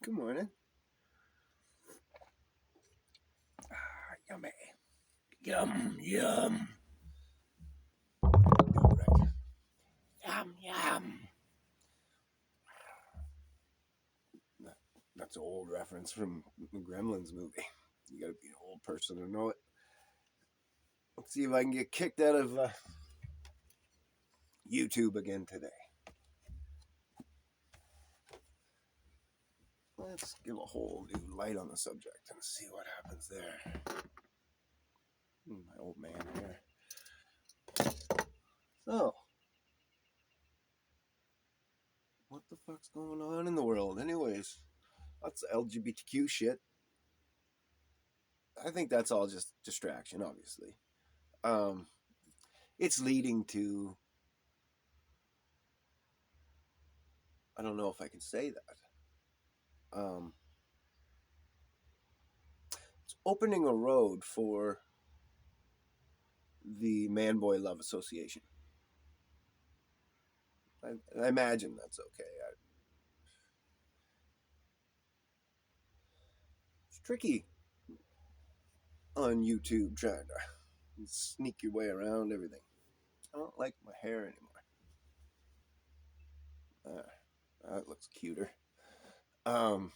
Good morning. Yummy. Yum, yum. All right. Yum, yum. That's an old reference from the Gremlins movie. You gotta be an old person to know it. Let's see if I can get kicked out of YouTube again today. Let's give a whole new light on the subject and see what happens there. My old man here. So, what the fuck's going on in the world, anyways? That's LGBTQ shit. I think that's all just distraction, obviously. Um, it's leading to. I don't know if I can say that. It's opening a road for the Man Boy Love Association. I imagine that's okay. It's tricky on YouTube trying to sneak your way around everything. I don't like my hair anymore. That looks cuter. Um,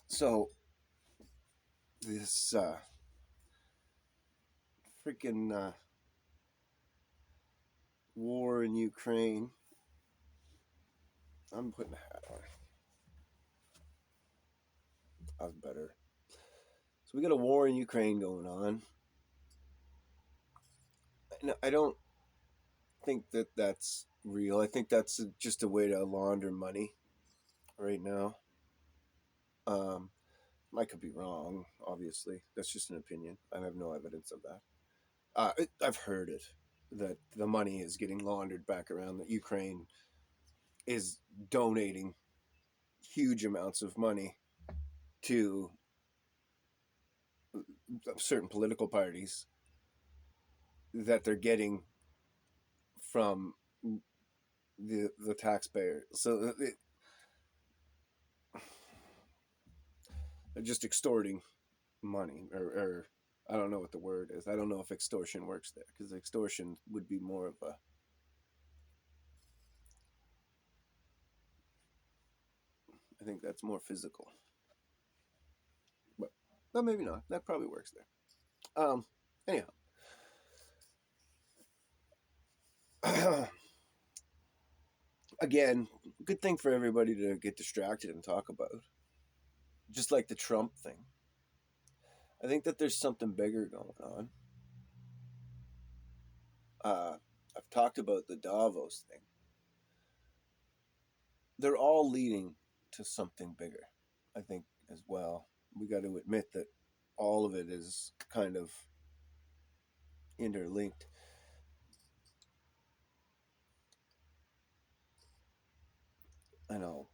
so this freaking war in Ukraine. I'm putting a hat on. That's better. So we got a war in Ukraine going on. And I don't think that that's real. I think that's just a way to launder money right now. I could be wrong, obviously. That's just an opinion. I have no evidence of that. I've heard it, that the money is getting laundered back around, that Ukraine is donating huge amounts of money to certain political parties that they're getting from the taxpayer. So they're just extorting money, or I don't know what the word is. I don't know if extortion works there, because extortion would be more of a. I think that's more physical. But no, maybe not. That probably works there. Anyhow. Again, good thing for everybody to get distracted and talk about. Just like the Trump thing. I think that there's something bigger going on. I've talked about the Davos thing. They're all leading to something bigger, I think, as well. We got to admit that all of it is kind of interlinked. And I'll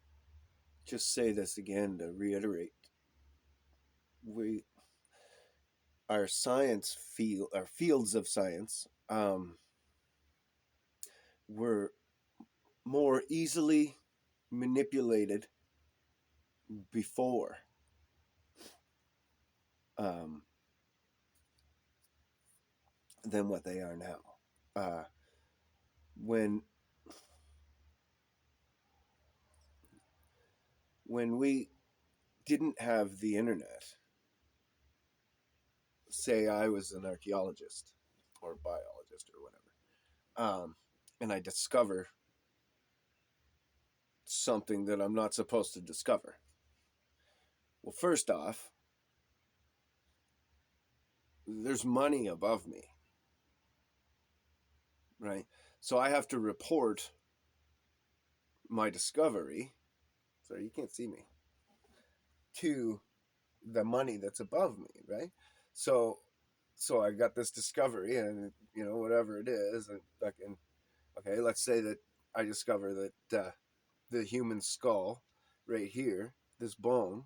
just say this again to reiterate. Our fields of science, were more easily manipulated before, um, than what they are now. Uh, when when we didn't have the internet, say I was an archaeologist or biologist or whatever, and I discover something that I'm not supposed to discover. Well, first off, there's money above me, right? So I have to report my discovery. Sorry, you can't see me. To the money that's above me, right? So, so I got this discovery, and whatever it is, and fucking okay. Let's say that I discover that the human skull, right here, this bone,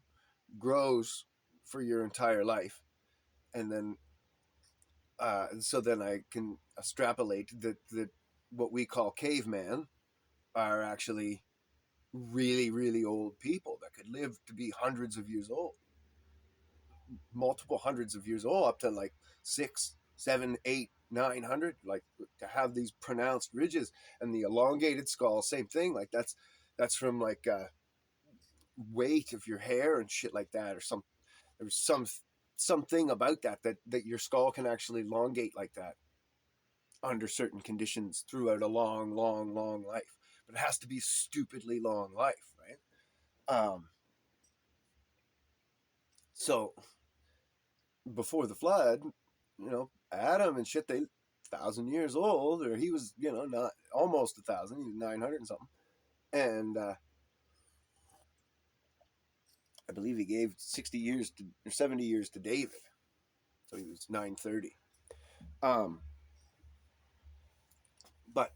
grows for your entire life, and then so then I can extrapolate that what we call caveman are actually really, really old people that could live to be hundreds of years old, multiple hundreds of years old, up to like 6, 7, 8, 900. Like to have these pronounced ridges and the elongated skull, same thing. Like that's from like weight of your hair and shit like that, or there's something about that your skull can actually elongate like that under certain conditions throughout a long, long, long life. But it has to be stupidly long life, right? So before the flood, Adam and shit, they 1,000 years old, or he was, not almost 1,000. He was 900 and something, and I believe he gave 60 years or 70 years to David, so he was 930. Um, but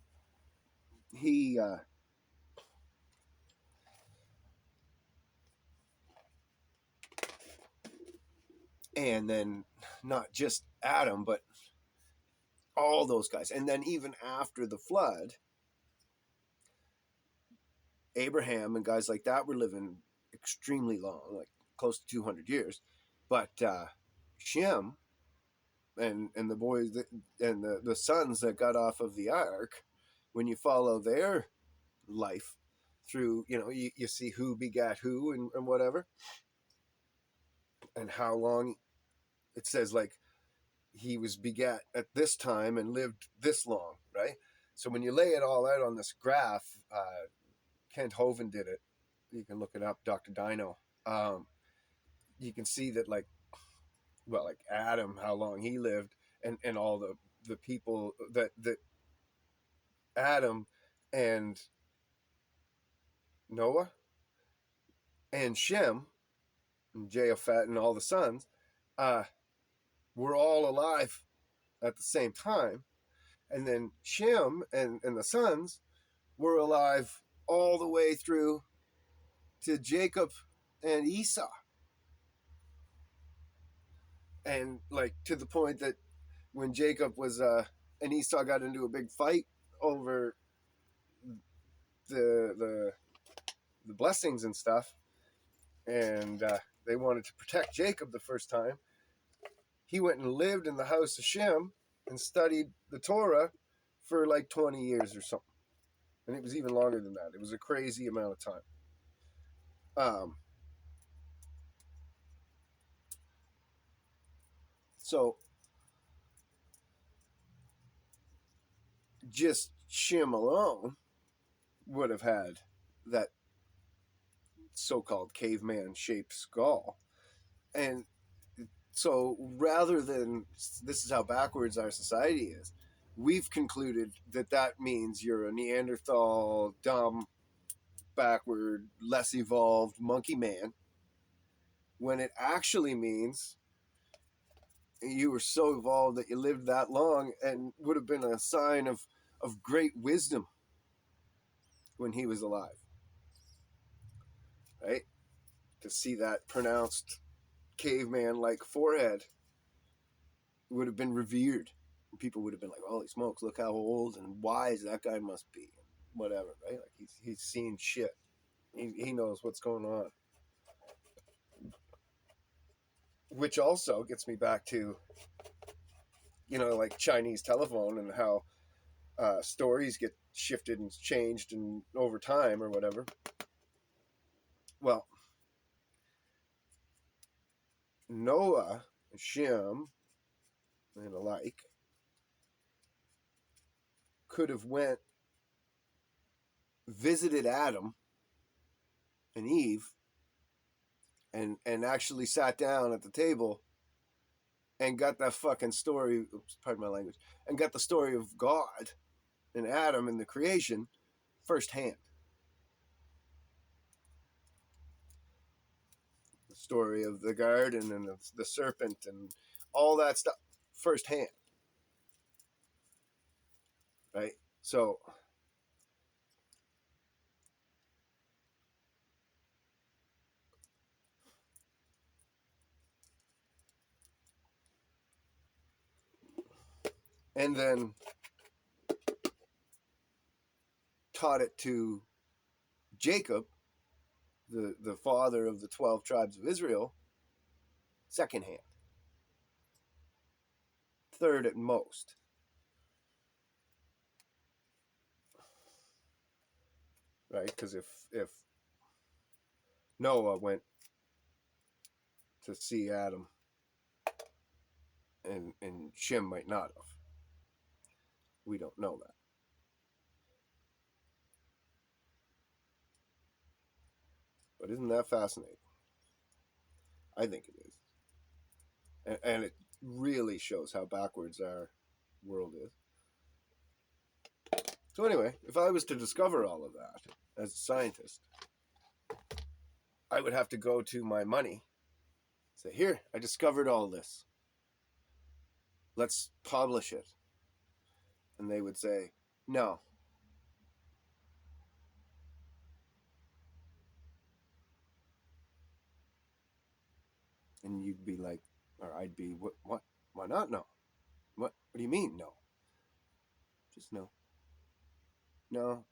he and then not just Adam, but all those guys, and then even after the flood, Abraham and guys like that were living extremely long, like close to 200 years. But Shem and the boys and the sons that got off of the ark, when you follow their life through, you see who begat who and whatever, and how long it says, like, he was begat at this time and lived this long, right? So when you lay it all out on this graph, Kent Hovind did it. You can look it up, Dr. Dino. You can see that, like Adam, how long he lived, and all the people that Adam and Noah and Shem and Japheth and all the sons uh, were all alive at the same time. And then Shem and the sons were alive all the way through to Jacob and Esau. And like to the point that when Jacob was and Esau got into a big fight over the the blessings and stuff, and they wanted to protect Jacob the first time, he went and lived in the house of Shem and studied the Torah for like 20 years or something. And it was even longer than that. It was a crazy amount of time. So just Shem alone would have had that so-called caveman shaped skull. And so rather than this is how backwards our society is, we've concluded that means you're a Neanderthal, dumb, backward, less evolved monkey man, when it actually means you were so evolved that you lived that long and would have been a sign of great wisdom when he was alive, right? To see that pronounced caveman like forehead would have been revered. People would have been like, holy smokes, look how old and wise that guy must be. Whatever, right? Like he's seen shit. He knows what's going on. Which also gets me back to, like Chinese telephone and how stories get shifted and changed and over time or whatever. Well, Noah, Shem, and the like could have went, visited Adam and Eve, and actually sat down at the table and got that fucking story. Oops, pardon my language. And got the story of God and Adam and the creation firsthand. The story of the garden and the serpent and all that stuff firsthand, right? So and then taught it to Jacob, the father of the 12 tribes of Israel, second hand, third at most. Right? Because if Noah went to see Adam, and Shem might not have. We don't know that. But isn't that fascinating? I think it is. And it really shows how backwards our world is. So anyway, if I was to discover all of that as a scientist, I would have to go to my money, say, here, I discovered all this. Let's publish it. And they would say, no. And you'd be like, or I'd be, what? Why not no? What do you mean no? Just no. No.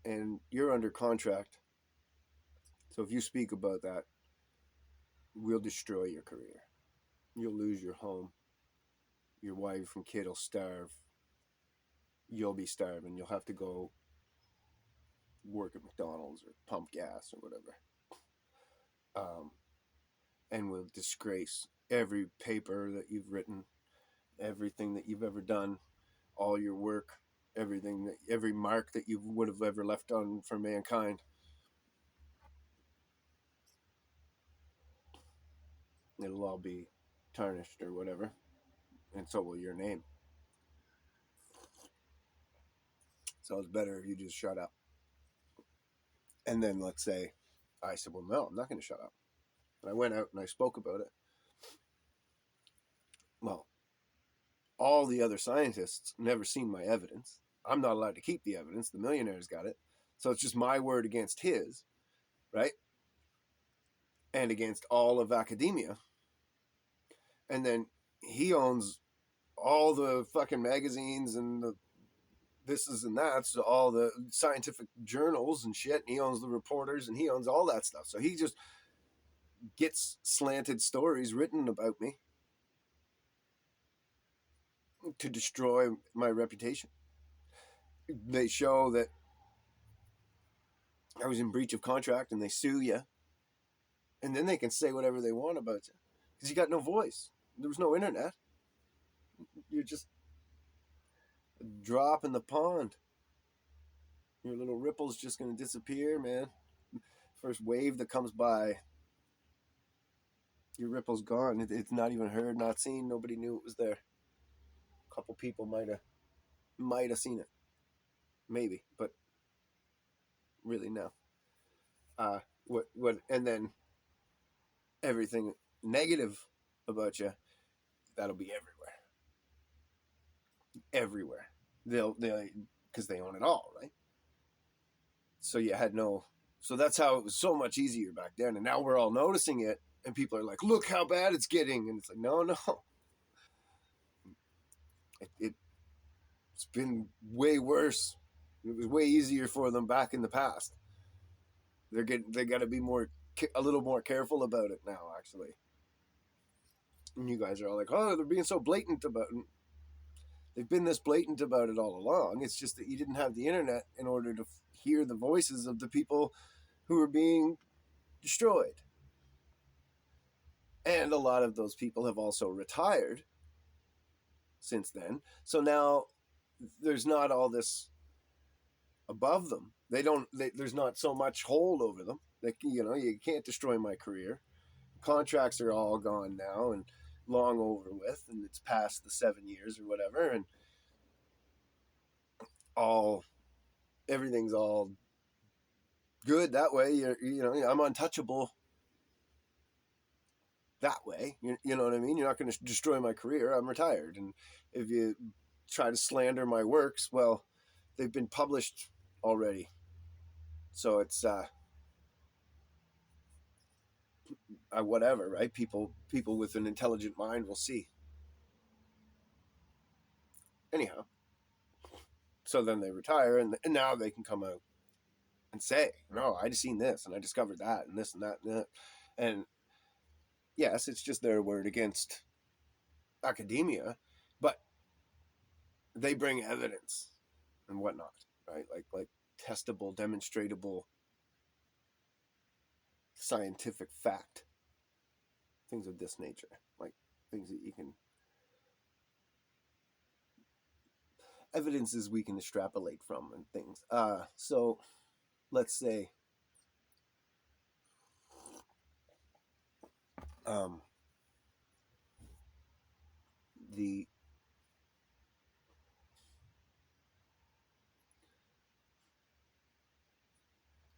And you're under contract. So if you speak about that, we'll destroy your career. You'll lose your home. Your wife and kid will starve. You'll be starving. You'll have to go work at McDonald's or pump gas or whatever. And we'll disgrace every paper that you've written, everything that you've ever done, all your work, every mark that you would have ever left on for mankind. It'll all be tarnished or whatever, and so will your name. So it's better if you just shut up. And then let's say I said, well, no, I'm not going to shut up. And I went out and I spoke about it. Well, all the other scientists never seen my evidence. I'm not allowed to keep the evidence. The millionaire's got it. So it's just my word against his, right? And against all of academia. And then he owns all the fucking magazines and the thises and that's, all the scientific journals and shit. And he owns the reporters and he owns all that stuff. So he just gets slanted stories written about me to destroy my reputation. They show that I was in breach of contract and they sue you. And then they can say whatever they want about you. Because you got no voice. There was no internet. You're just a drop in the pond. Your little ripple's just going to disappear, man. First wave that comes by, your ripple's gone. It's not even heard, not seen. Nobody knew it was there. A couple people might have seen it. Maybe, but really no. And then everything negative about you, that'll be everywhere. They'll because they own it all, right? So you had no. So that's how it was so much easier back then, and now we're all noticing it, and people are like, "Look how bad it's getting," and it's like, no. It's been way worse. It was way easier for them back in the past. They got to be a little more careful about it now, actually. And you guys are all like, oh, they're being so blatant about it. They've been this blatant about it all along. It's just that you didn't have the internet in order to hear the voices of the people who were being destroyed. And a lot of those people have also retired since then. So now there's not all this above them. There's not so much hold over them. You can't destroy my career. Contracts are all gone now and long over with, and it's past the 7 years or whatever, and everything's all good that way. I'm untouchable that way. You know what I mean? You're not going to destroy my career. I'm retired, and if you try to slander my works, well, they've been published already. So it's whatever, right? People with an intelligent mind will see. Anyhow, so then they retire, and now they can come out and say, no, I just seen this and I discovered that and this and that and that. And yes, it's just their word against academia, but they bring evidence and whatnot, right? Like testable, demonstratable, scientific fact, things of this nature, like things that you can evidences we can extrapolate from and things. So let's say um, the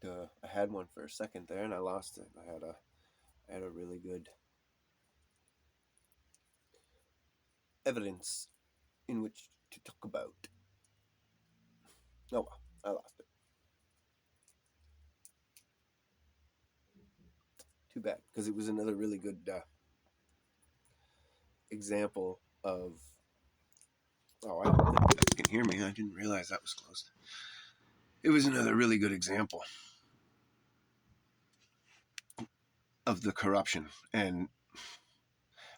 I had one for a second there and I lost it. I had a really good evidence in which to talk about. Oh well, I lost it. Too bad, because it was another really good example of. Oh, I don't think you can hear me. I didn't realize that was closed. It was another really good example of the corruption and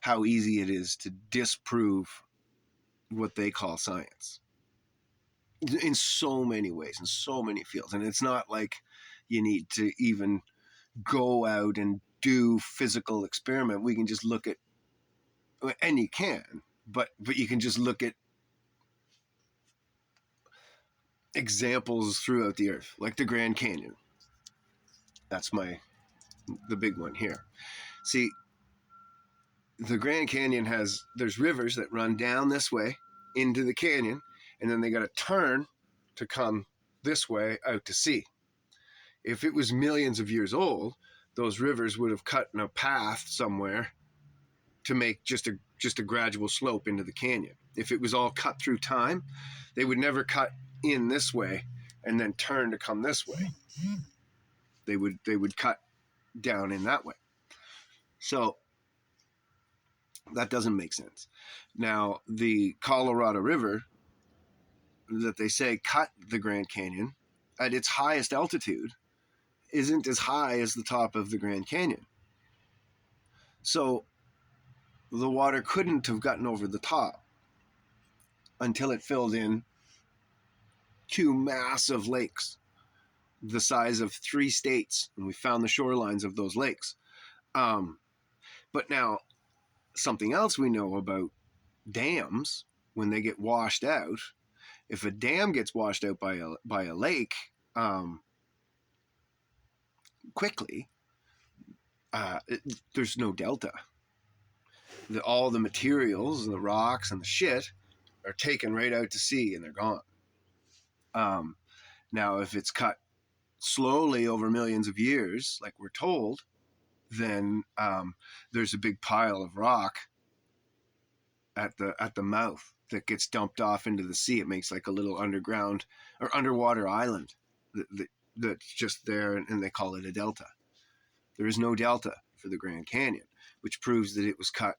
how easy it is to disprove what they call science in so many ways, in so many fields. And it's not like you need to even go out and do physical experiment. We can just look at, and you can, but you can just look at examples throughout the earth, like the Grand Canyon. That's the big one here. See, the Grand Canyon there's rivers that run down this way into the canyon, and then they got to turn to come this way out to sea. If it was millions of years old, those rivers would have cut in a path somewhere to make just a gradual slope into the canyon. If it was all cut through time, they would never cut in this way and then turn to come this way. They would cut down in that way. So that doesn't make sense. Now, the Colorado River that they say cut the Grand Canyon at its highest altitude isn't as high as the top of the Grand Canyon. So the water couldn't have gotten over the top until it filled in two massive lakes the size of 3 states, and we found the shorelines of those lakes. But now, something else we know about dams, when they get washed out, if a dam gets washed out by a lake quickly, there's no delta. All the materials, the rocks and the shit, are taken right out to sea and they're gone. Now, if it's cut slowly over millions of years, like we're told, then there's a big pile of rock at the mouth that gets dumped off into the sea. It makes like a little underground or underwater island that's just there, and they call it a delta. There is no delta for the Grand Canyon, which proves that it was cut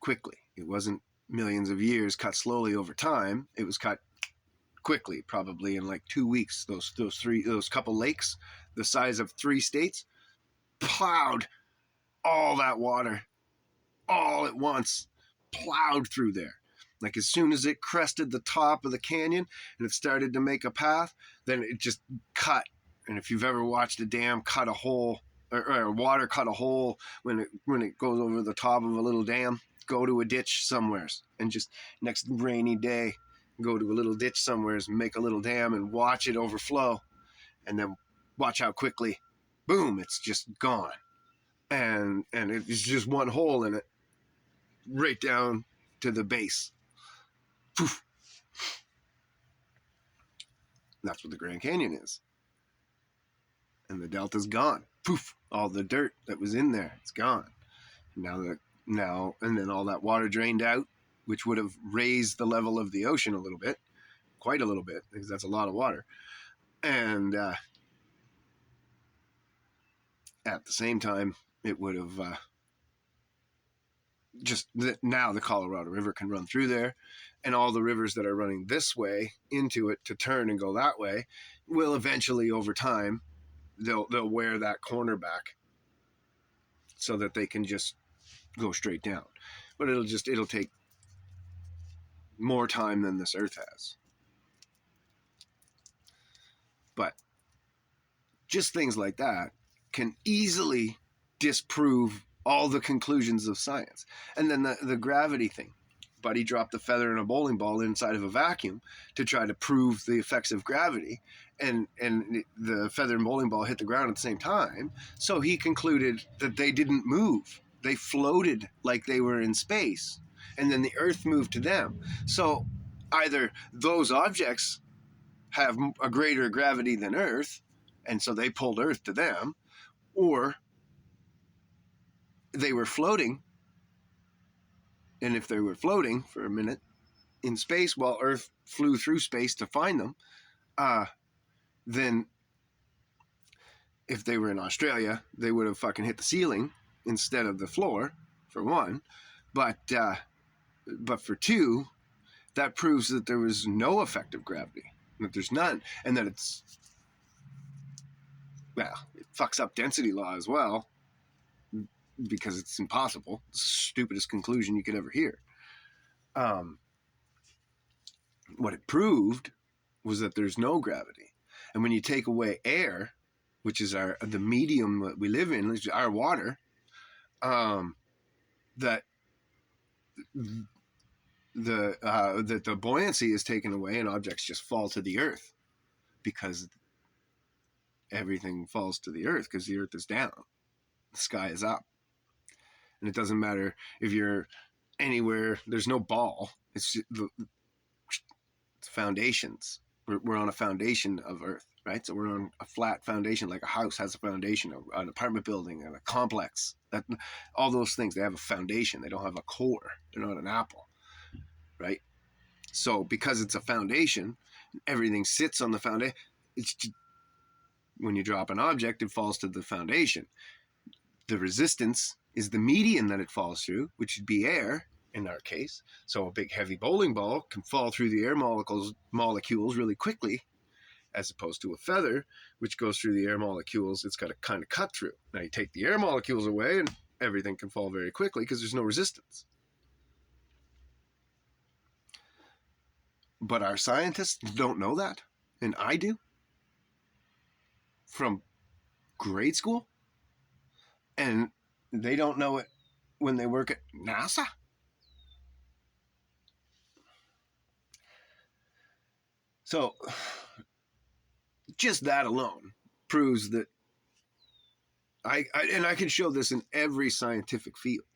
quickly. It wasn't millions of years cut slowly over time. It was cut quickly, probably in like 2 weeks. Those couple lakes, the size of 3 states, plowed all that water all at once, plowed through there. Like as soon as it crested the top of the canyon and it started to make a path, then it just cut. And if you've ever watched a dam cut a hole, or water cut a hole when it goes over the top of a little dam, go to a ditch somewhere and just next rainy day, go to a little ditch somewhere and make a little dam and watch it overflow, and then watch how quickly, boom, it's just gone. And it's just one hole in it, right down to the base. Poof. That's what the Grand Canyon is. And the delta's gone. Poof. All the dirt that was in there, it's gone. Now, and then all that water drained out, which would have raised the level of the ocean a little bit, quite a little bit, because that's a lot of water. And at the same time, it would have now the Colorado River can run through there, and all the rivers that are running this way into it to turn and go that way will eventually, over time, they'll wear that corner back so that they can just go straight down. But it'll take more time than this Earth has. But just things like that can easily disprove all the conclusions of science. And then the gravity thing. Buddy dropped a feather and a bowling ball inside of a vacuum to try to prove the effects of gravity, and the feather and bowling ball hit the ground at the same time. So he concluded that they didn't move. They floated like they were in space, and then the Earth moved to them. So either those objects have a greater gravity than Earth, and so they pulled Earth to them, or they were floating. And if they were floating for a minute in space while Earth flew through space to find them, then if they were in Australia, they would have fucking hit the ceiling instead of the floor, for one. But for two, that proves that there was no effect of gravity, that there's none, and that it fucks up density law as well, because it's impossible. It's the stupidest conclusion you could ever hear. What it proved was that there's no gravity. And when you take away air, which is the medium that we live in, our water, that the buoyancy is taken away and objects just fall to the Earth, because everything falls to the Earth because the Earth is down, the sky is up. And it doesn't matter if you're anywhere, there's no ball. It's foundations. We're on a foundation of Earth, right? So we're on a flat foundation, like a house has a foundation, an apartment building, and a complex. All those things, they have a foundation. They don't have a core. They're not an apple, right? So because it's a foundation, everything sits on the foundation. When you drop an object, it falls to the foundation. The resistance is the median that it falls through, which would be air in our case. So a big heavy bowling ball can fall through the air molecules really quickly, as opposed to a feather, which goes through the air molecules. It's got to kind of cut through. Now you take the air molecules away and everything can fall very quickly because there's no resistance. But our scientists don't know that, and I do, from grade school, and they don't know it when they work at NASA. So just that alone proves that I can show this in every scientific field,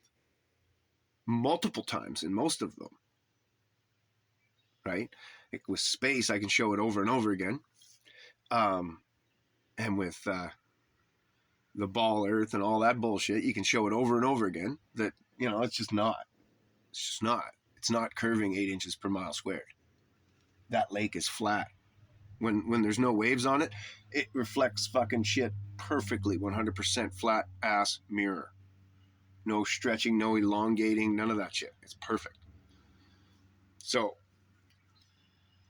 multiple times in most of them, right? Like with space, I can show it over and over again. And with the ball Earth and all that bullshit, you can show it over and over again that, it's just not. It's not curving 8 inches per mile squared. That lake is flat. When there's no waves on it, it reflects fucking shit perfectly, 100% flat ass mirror. No stretching, no elongating, none of that shit. It's perfect. So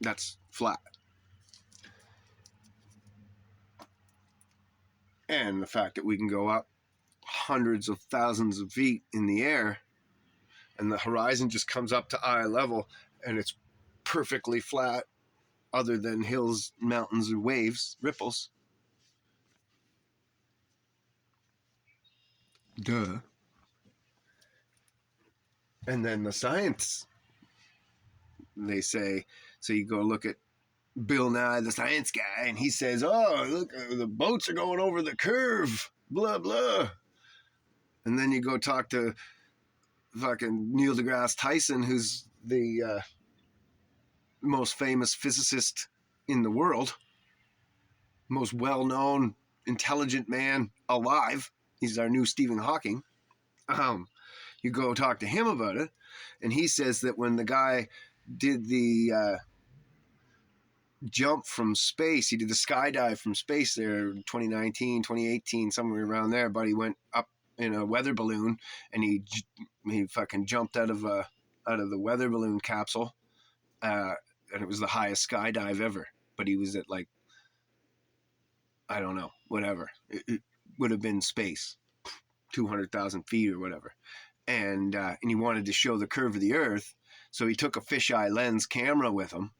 that's flat. And the fact that we can go up hundreds of thousands of feet in the air and the horizon just comes up to eye level and it's perfectly flat, other than hills, mountains, and waves, ripples. Duh. And then the science, they say, so you go look at Bill Nye, the science guy, and he says, oh, look, the boats are going over the curve, blah, blah. And then you go talk to fucking Neil deGrasse Tyson, who's the most famous physicist in the world, most well-known, intelligent man alive. He's our new Stephen Hawking. You go talk to him about it, and he says that when the guy did the jump from space, he did the skydive from space there in 2019, 2018, somewhere around there, but he went up in a weather balloon, and he fucking jumped out of the weather balloon capsule and it was the highest skydive ever. But he was at like, I don't know, whatever. It would have been space, 200,000 feet or whatever. And he wanted to show the curve of the Earth, so he took a fisheye lens camera with him.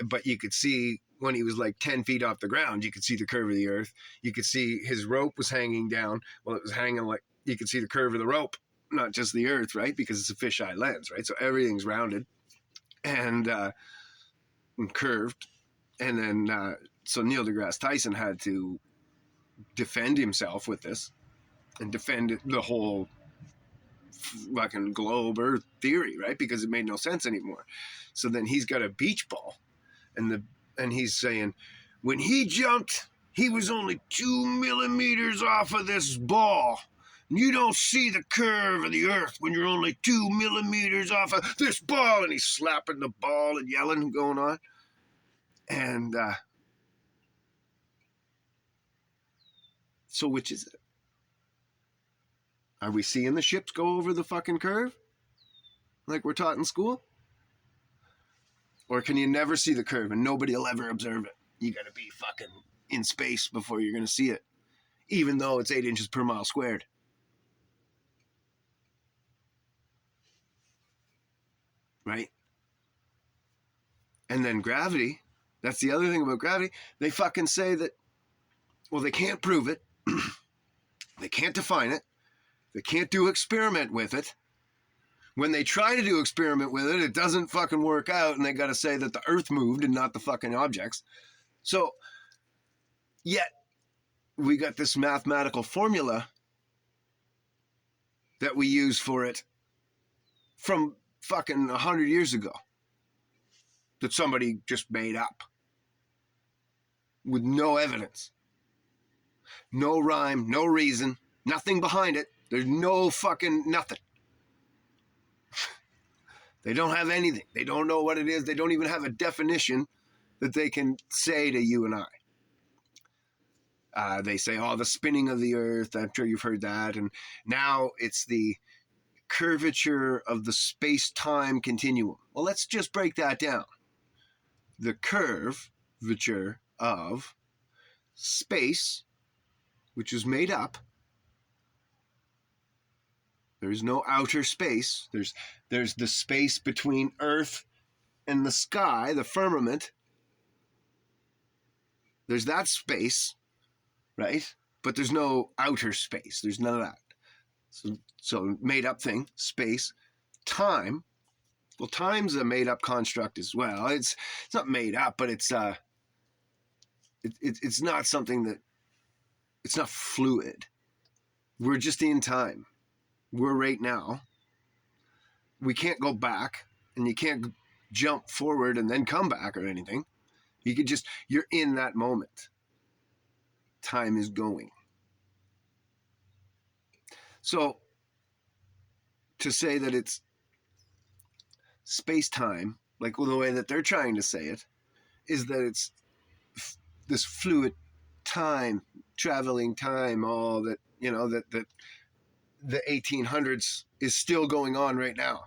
But you could see when he was like 10 feet off the ground, you could see the curve of the Earth. You could see his rope was hanging down. Well, it was hanging like, you could see the curve of the rope, not just the Earth, right? Because it's a fisheye lens, right? So everything's rounded and curved. And then, so Neil deGrasse Tyson had to defend himself with this and defend the whole fucking globe Earth theory, right? Because it made no sense anymore. So then he's got a beach ball, and he's saying, when he jumped, he was only 2 millimeters off of this ball. You don't see the curve of the Earth when you're only 2 millimeters off of this ball. And he's slapping the ball and yelling and going on. And so which is it? Are we seeing the ships go over the fucking curve like we're taught in school? Or can you never see the curve and nobody will ever observe it? You gotta be fucking in space before you're gonna see it, even though it's 8 inches per mile squared. Right? And then gravity, that's the other thing about gravity. They fucking say that, well, they can't prove it. They can't define it. They can't do experiment with it. When they try to do experiment with it, it doesn't fucking work out, and they got to say that the Earth moved and not the fucking objects. So, yet, we got this mathematical formula that we use for it from fucking 100 years ago that somebody just made up with no evidence, no rhyme, no reason, nothing behind it. There's no fucking nothing. They don't have anything. They don't know what it is. They don't even have a definition that they can say to you and I. They say, oh, the spinning of the Earth. I'm sure you've heard that. And now it's the curvature of the space-time continuum. Well, let's just break that down. The curvature of space, which is made up. There's no outer space. There's the space between Earth and the sky, the firmament. There's that space, right? But there's no outer space. There's none of that. So made up thing, space, time. Well, time's a made up construct as well. It's not made up, but it's not something that, it's not fluid. We're just in time. We're right now. We can't go back, and you can't jump forward and then come back or anything. You could just, you're in that moment. Time is going. So to say that it's space-time, like the way that they're trying to say it, is that it's this fluid time, traveling time, all that, you know, that the 1800s is still going on right now,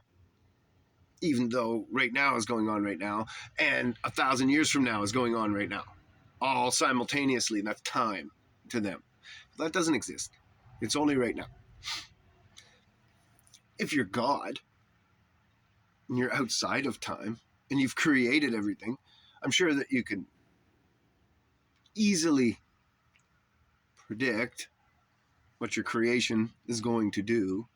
even though right now is going on right now, and 1,000 years from now is going on right now, all simultaneously. That's time to them. That doesn't exist. It's only right now. If you're God and you're outside of time and you've created everything, I'm sure that you can easily predict what your creation is going to do,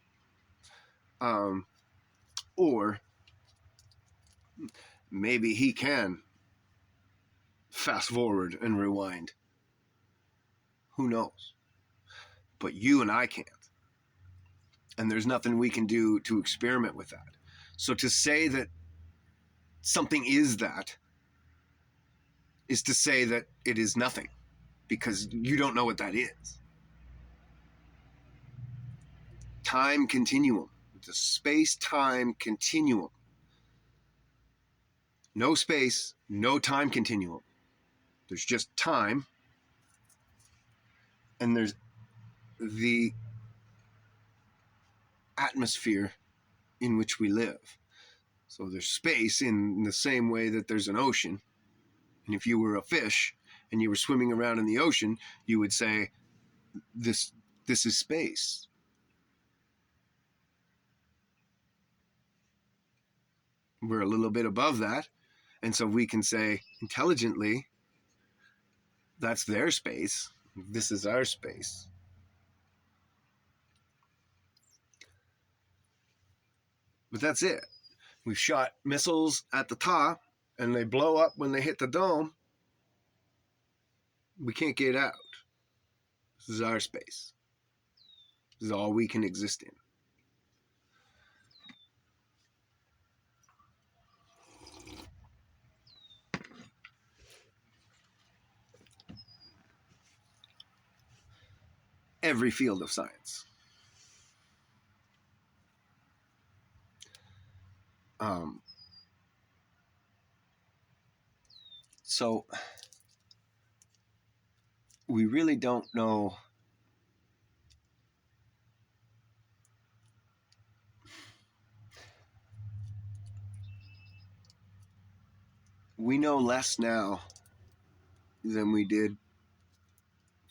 or maybe he can fast forward and rewind. Who knows? But you and I can't. And there's nothing we can do to experiment with that. So to say that something is that is to say that it is nothing, because you don't know what that is. Time continuum, the space-time continuum. No space, no time continuum. There's just time, and there's the atmosphere in which we live. So there's space in the same way that there's an ocean. And if you were a fish and you were swimming around in the ocean, you would say, this is space. We're a little bit above that. And so we can say intelligently, that's their space. This is our space. But that's it. We've shot missiles at the top and they blow up when they hit the dome. We can't get out. This is our space. This is all we can exist in. Every field of science. So we really don't know we know less now than we did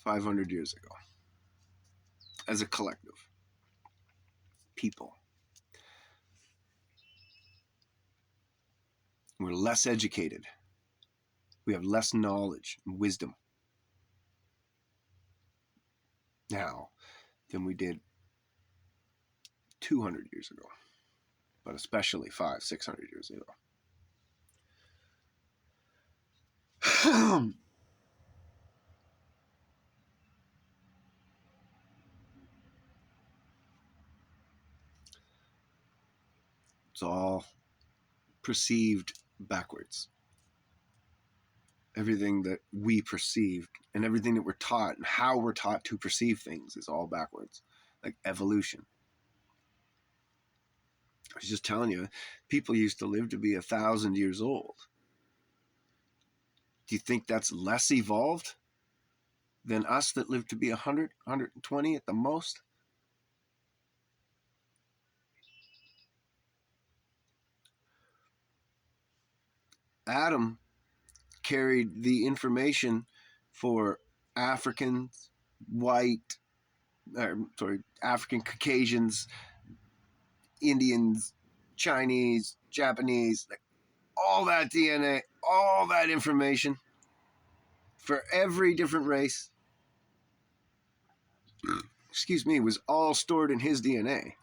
500 years ago as a collective people. We're less educated. We have less knowledge and wisdom now than we did 200 years ago, but especially 500-600 years ago. It's all perceived backwards. Everything that we perceived and everything that we're taught and how we're taught to perceive things is all backwards, like evolution. I was just telling you, people used to live to be 1,000 years old. Do you think that's less evolved than us that live to be 100, 120 at the most? Adam carried the information for Africans, African Caucasians, Indians, Chinese, Japanese, like all that DNA, all that information for every different race, excuse me, was all stored in his DNA.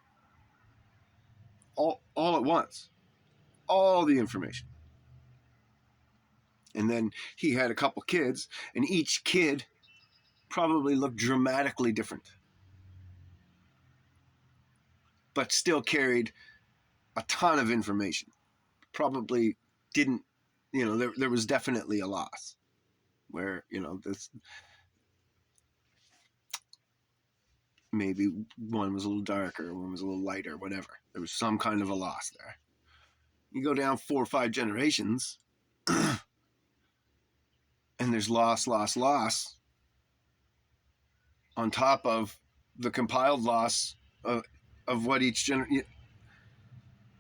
All at once. All the information. And then he had a couple kids, and each kid probably looked dramatically different, but still carried a ton of information. Probably didn't, there was definitely a loss where, this maybe one was a little darker, one was a little lighter, whatever. There was some kind of a loss there. You go down 4 or 5 generations, and there's loss on top of the compiled loss of what each generation.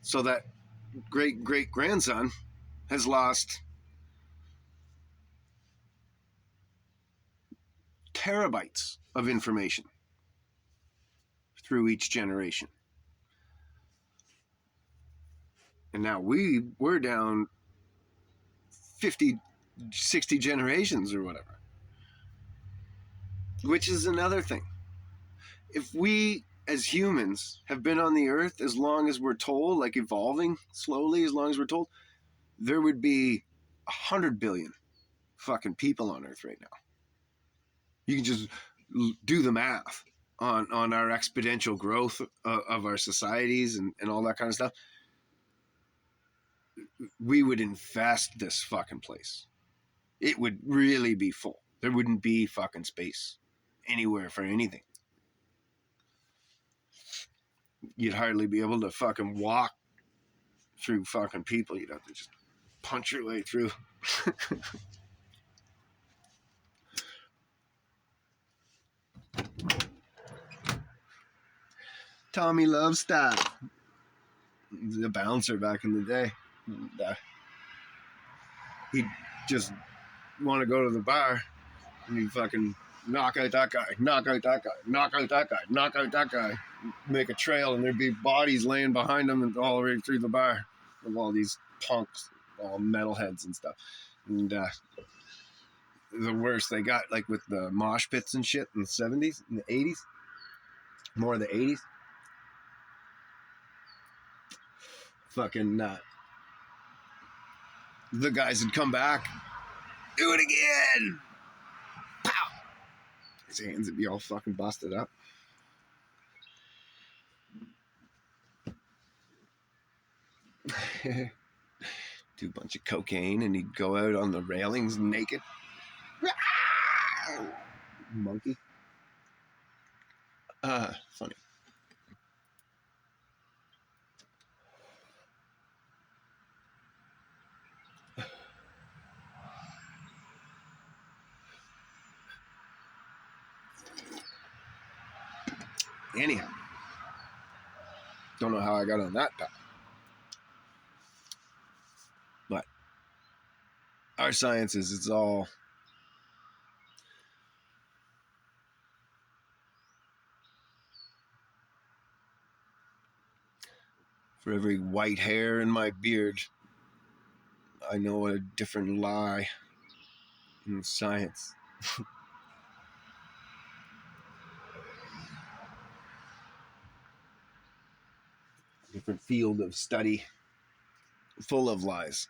So that great-great-grandson has lost terabytes of information through each generation. And now we're down 50, 60 generations or whatever. Which is another thing. If we as humans have been on the earth as long as we're told, like evolving slowly as long as we're told, there would be 100 billion fucking people on earth right now. You can just do the math on our exponential growth of our societies and all that kind of stuff. We would infest this fucking place. It would really be full. There wouldn't be fucking space anywhere for anything. You'd hardly be able to fucking walk through fucking people. You'd have to just punch your way through. Tommy Love style. a bouncer back in the day. And, he'd just want to go to the bar, and he'd fucking knock out that guy, knock out that guy, knock out that guy, knock out that guy, make a trail, and there'd be bodies laying behind him and all the way through the bar of all these punks, all metalheads and stuff. And the worst they got, like with the mosh pits and shit in the 70s, in the 80s, more of the 80s. Fucking the guys would come back, do it again. Pow! His hands would be all fucking busted up. Do a bunch of cocaine, and he'd go out on the railings naked. Monkey. Funny. Anyhow, don't know how I got on that path. But our sciences, it's all for every white hair in my beard, I know a different lie in science. Different field of study full of lies.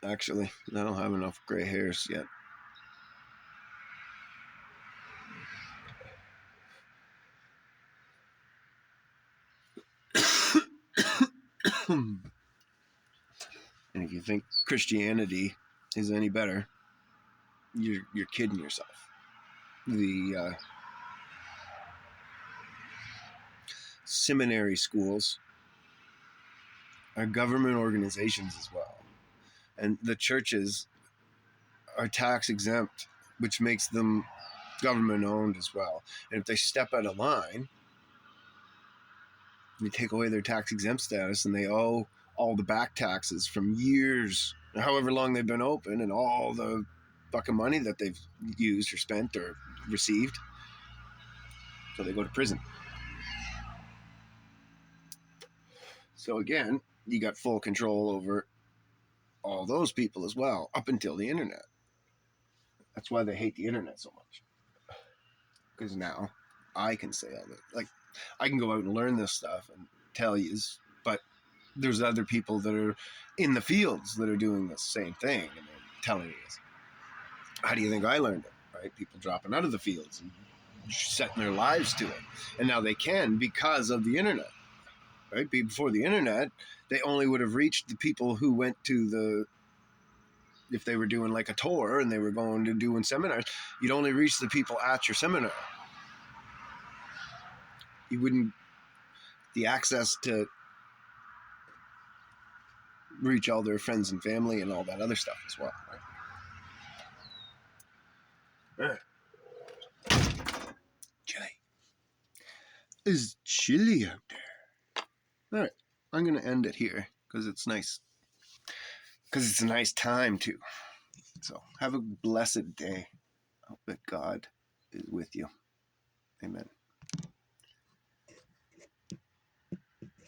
Actually, I don't have enough gray hairs yet. And if you think Christianity is any better, you're kidding yourself. The seminary schools are government organizations as well, and the churches are tax exempt, which makes them government owned as well. And if they step out of line, they take away their tax exempt status, and they owe all the back taxes from years, however long they've been open, and all the fucking money that they've used or spent or received. So they go to prison. So again, you got full control over all those people as well, up until the internet. That's why they hate the internet so much. Because now I can say all that. Like, I can go out and learn this stuff and tell you, but there's other people that are in the fields that are doing the same thing and they're telling you this. How do you think I learned it? Right? People dropping out of the fields and setting their lives to it. And now they can because of the internet. Right? Before the internet, they only would have reached the people who went to the, if they were doing like a tour and they were going to doing seminars, you'd only reach the people at your seminar. You wouldn't, the access to reach all their friends and family and all that other stuff as well. Right? Chilly. It's chilly out there. All right, I'm going to end it here because it's nice. Because it's a nice time too. So have a blessed day. I hope that God is with you. Amen.